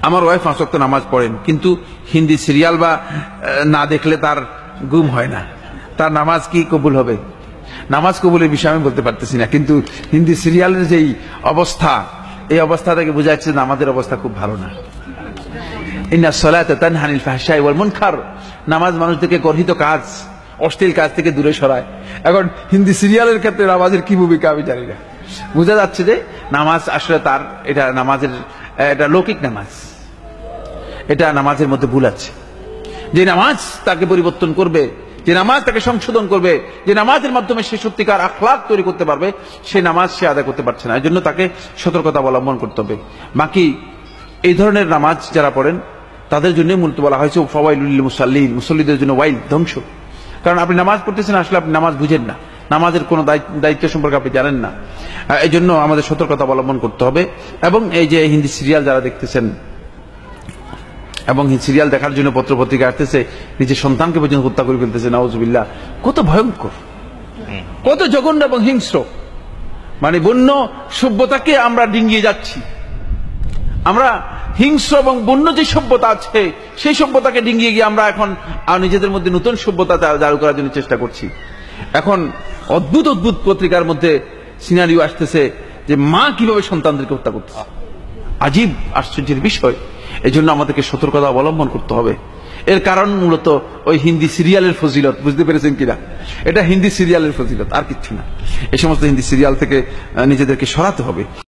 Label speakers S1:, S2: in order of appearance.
S1: আমার ওয়াইফ 5 ওয়াক্ত নামাজ পড়েন, কিন্তু হিন্দি সিরিয়াল বা না দেখলে তার ঘুম হয় না, তার নামাজ কি কবুল হবে? নামাজ কবুলের বিষয়ে আমি বলতে পারতেছি না, কিন্তু হিন্দি সিরিয়ালের যেই অবস্থা, এই অবস্থা থেকে বোঝা যাচ্ছে যে আমাদের অবস্থা খুব ভালো না। ইন্নাস সালাতা তানহা আনিল ফাহশাই ওয়াল মুনকার, নামাজ মানুষদেরকে গর্হিত কাজ, অশ্লীল কাজ থেকে দূরে সরায়। এখন হিন্দি সিরিয়ালের ক্ষেত্রে নামাজের কি ভূমিকা আমি জানি না। বোঝা যাচ্ছে যে নামাজ আসলে তার, এটা নামাজের, এটা লৌকিক নামাজ, এটা নামাজের মধ্যে ভুল আছে। যে নামাজ তাকে পরিবর্তন করবে, যে নামাজ তাকে সংশোধন করবে, যে নামাজের মাধ্যমে সে সত্যিকার আখলাক তৈরি করতে পারবে, সেই নামাজ সে আদায় করতে পারছে না। এই জন্য তাকে সতর্কতা অবলম্বন করতে হবে। বাকি এই ধরনের নামাজ যারা পড়েন তাদের জন্য মূলত বলা হয়েছে ফাওয়াইলুল লিল মুসাল্লিন, মুসল্লিদের জন্য ওয়াইল, ধ্বংস। কারণ আপনি নামাজ পড়তেছেন, আসলে আপনি নামাজ বুঝেন না, নামাজের কোনো দায়িত্ব সম্পর্কে আপনি জানেন না। এই জন্য আমাদের সতর্কতা অবলম্বন করতে হবে। এবং এই যে হিন্দি সিরিয়াল যারা দেখতেছেন এবং সিরিয়াল দেখার জন্য পত্রপত্রিকা আসতেছে, নিজের সন্তানকে পর্যন্ত হত্যা করে ফেলতেছে, নাউজুবিল্লাহ, কত ভয়ঙ্কর, কত জঘন্য এবং হিংস্র। মানে বন্য সভ্যতাকে আমরা ডিঙ্গিয়ে যাচ্ছি, আমরা হিংস্র এবং বন্য যে সভ্যতা আছে সেই সভ্যতাকে ডিঙ্গিয়ে গিয়ে আমরা এখন নিজেদের মধ্যে নতুন সভ্যতা চালু করার জন্য চেষ্টা করছি। এখন অদ্ভুত অদ্ভুত পত্রিকার মধ্যে সিনারিও আসতেছে যে মা কিভাবে সন্তানদেরকে হত্যা করতেছে, আজীব আশ্চর্যের বিষয়। এই জন্য আমাদেরকে সতর্কতা অবলম্বন করতে হবে। এর কারণ মূলত ওই হিন্দি সিরিয়ালের ফজিলত, বুঝতে পেরেছেন কিনা? এটা হিন্দি সিরিয়ালের ফজিলত, আর কিচ্ছু না। এই সমস্ত হিন্দি সিরিয়াল থেকে নিজেদেরকে সরাতে হবে।